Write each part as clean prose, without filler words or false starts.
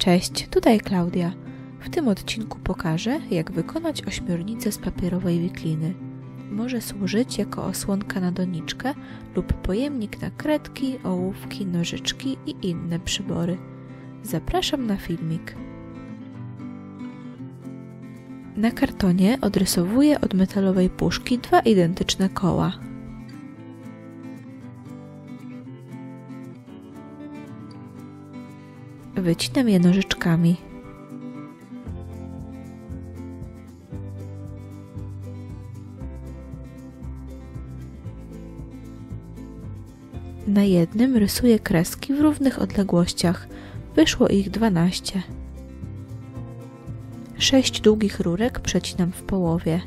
Cześć, tutaj Klaudia. W tym odcinku pokażę, jak wykonać ośmiornicę z papierowej wikliny. Może służyć jako osłonka na doniczkę lub pojemnik na kredki, ołówki, nożyczki i inne przybory. Zapraszam na filmik. Na kartonie odrysowuję od metalowej puszki dwa identyczne koła. Wycinam je nożyczkami. Na jednym rysuję kreski w równych odległościach. Wyszło ich 12. 6 długich rurek przecinam w połowie.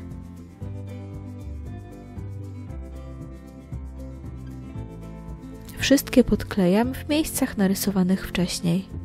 Wszystkie podklejam w miejscach narysowanych wcześniej.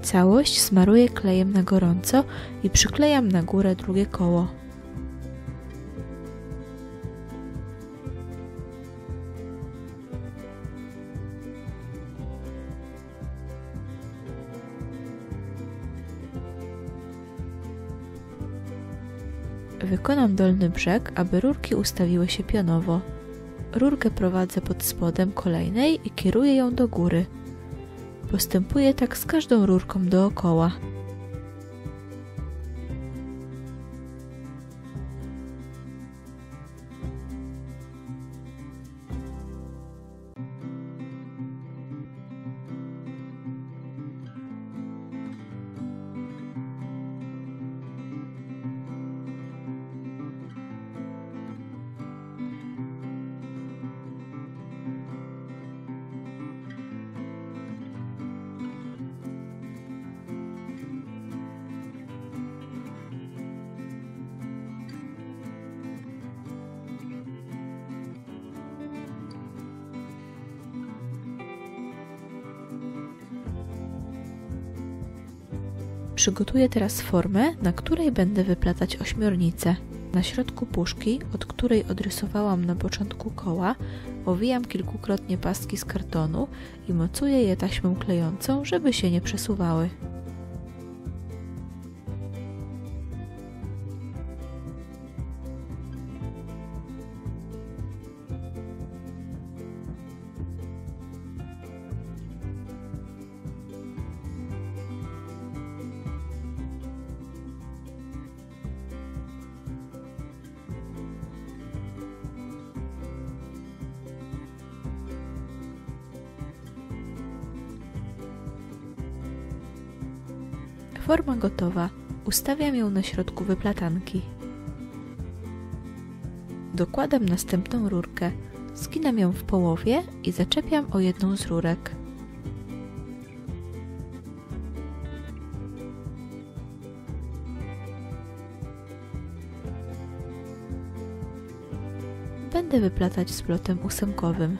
Całość smaruję klejem na gorąco i przyklejam na górę drugie koło. Wykonam dolny brzeg, aby rurki ustawiły się pionowo. Rurkę prowadzę pod spodem kolejnej i kieruję ją do góry. Postępuję tak z każdą rurką dookoła. Przygotuję teraz formę, na której będę wyplatać ośmiornicę. Na środku puszki, od której odrysowałam na początku koła, owijam kilkukrotnie paski z kartonu i mocuję je taśmą klejącą, żeby się nie przesuwały. Forma gotowa. Ustawiam ją na środku wyplatanki. Dokładam następną rurkę, skinam ją w połowie i zaczepiam o jedną z rurek. Będę wyplatać splotem ósemkowym.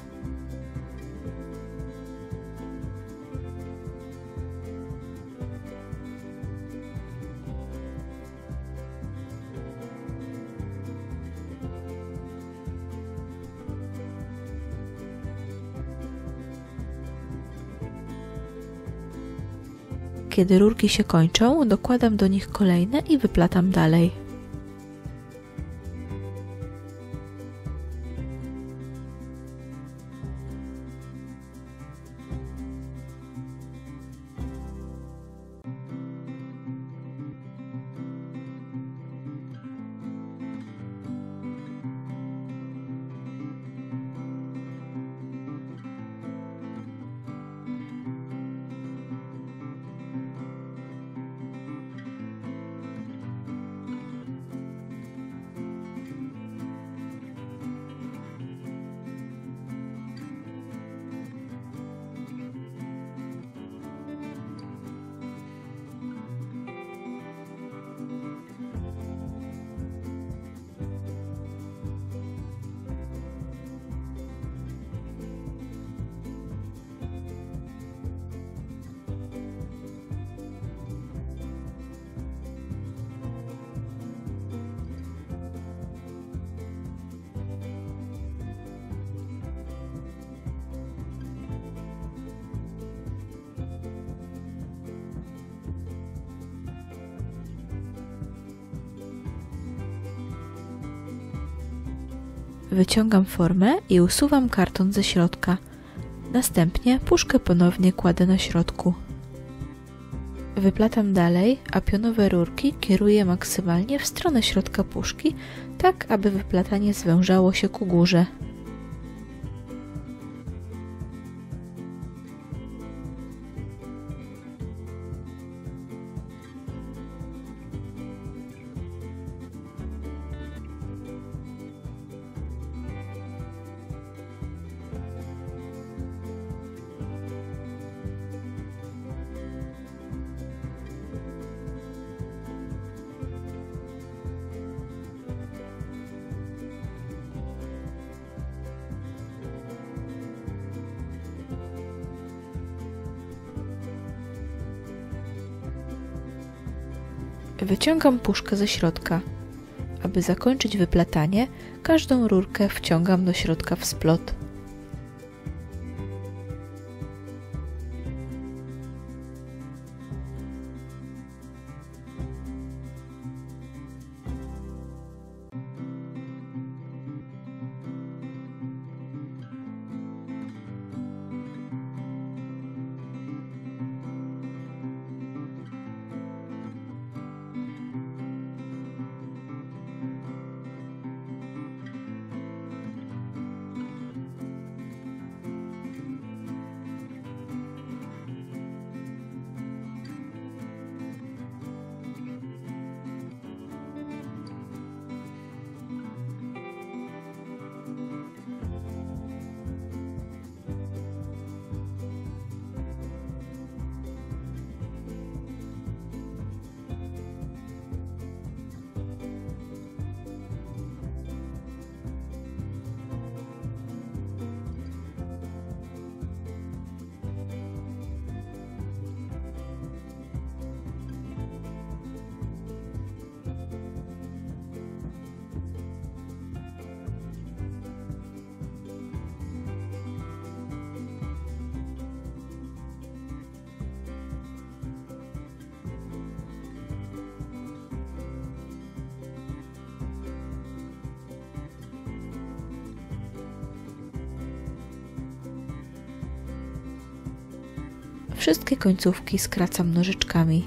Kiedy rurki się kończą, dokładam do nich kolejne i wyplatam dalej. Wyciągam formę i usuwam karton ze środka. Następnie puszkę ponownie kładę na środku. Wyplatam dalej, a pionowe rurki kieruję maksymalnie w stronę środka puszki, tak aby wyplatanie zwężało się ku górze. Wyciągam puszkę ze środka. Aby zakończyć wyplatanie, każdą rurkę wciągam do środka w splot. Wszystkie końcówki skracam nożyczkami.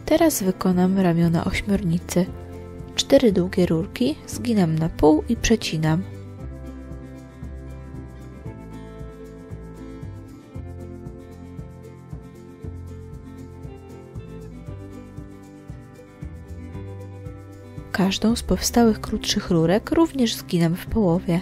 Teraz wykonam ramiona ośmiornicy. 4 długie rurki zginam na pół i przecinam. Każdą z powstałych krótszych rurek również zginam w połowie.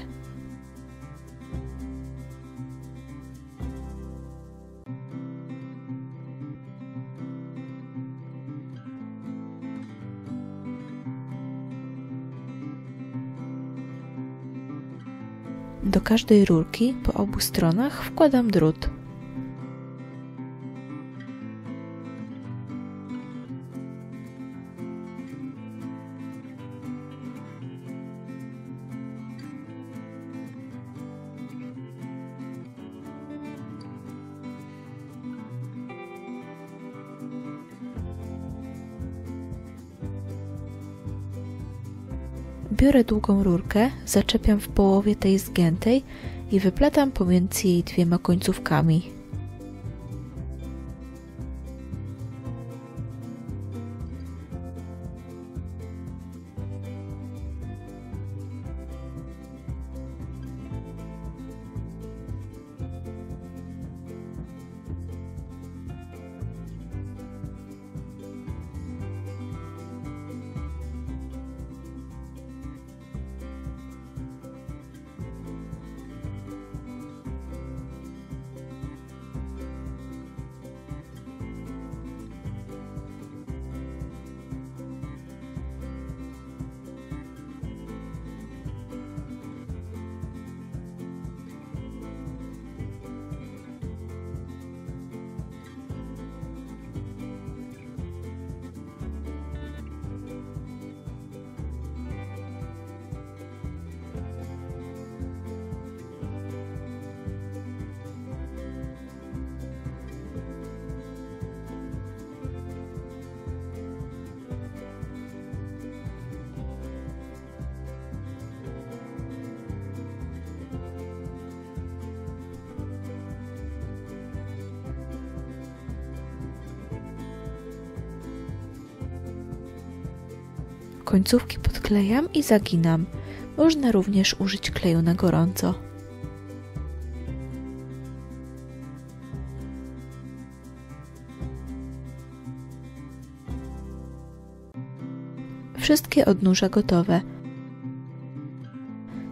Do każdej rurki po obu stronach wkładam drut. Biorę długą rurkę, zaczepiam w połowie tej zgiętej i wypletam pomiędzy jej dwiema końcówkami. Końcówki podklejam i zaginam. Można również użyć kleju na gorąco. Wszystkie odnóża gotowe.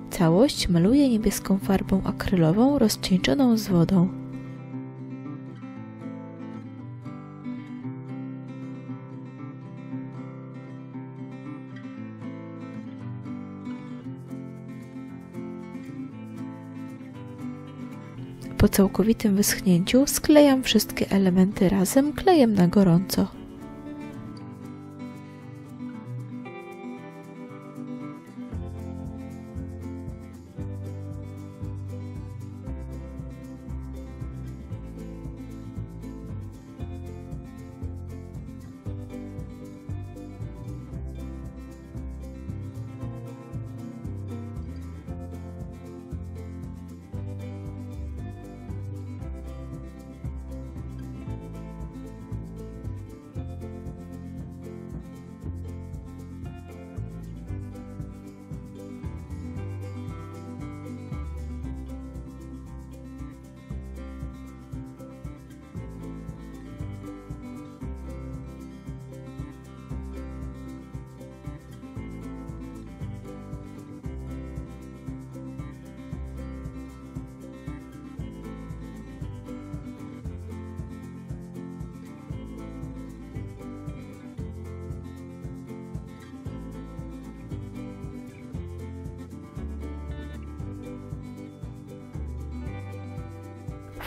Całość maluję niebieską farbą akrylową rozcieńczoną z wodą. Po całkowitym wyschnięciu sklejam wszystkie elementy razem klejem na gorąco.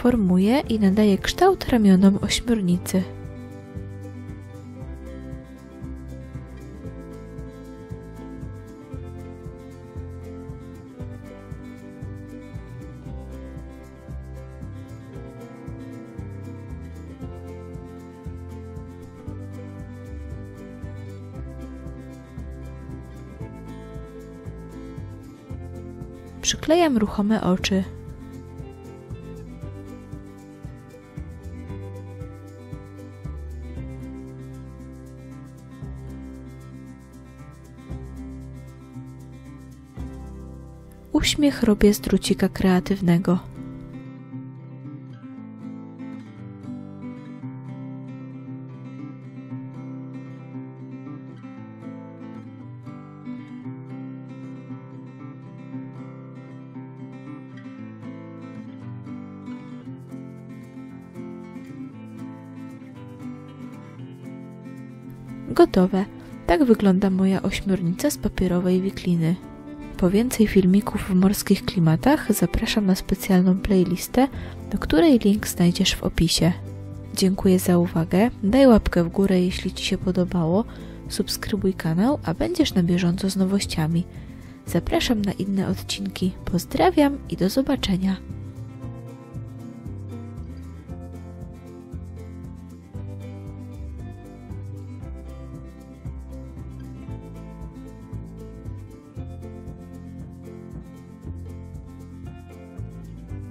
Formuję i nadaję kształt ramionom ośmiornicy. Przyklejam ruchome oczy. Uśmiech robię z drucika kreatywnego. Gotowe. Tak wygląda moja ośmiornica z papierowej wikliny. Po więcej filmików w morskich klimatach zapraszam na specjalną playlistę, do której link znajdziesz w opisie. Dziękuję za uwagę, daj łapkę w górę jeśli Ci się podobało, subskrybuj kanał, a będziesz na bieżąco z nowościami. Zapraszam na inne odcinki, pozdrawiam i do zobaczenia.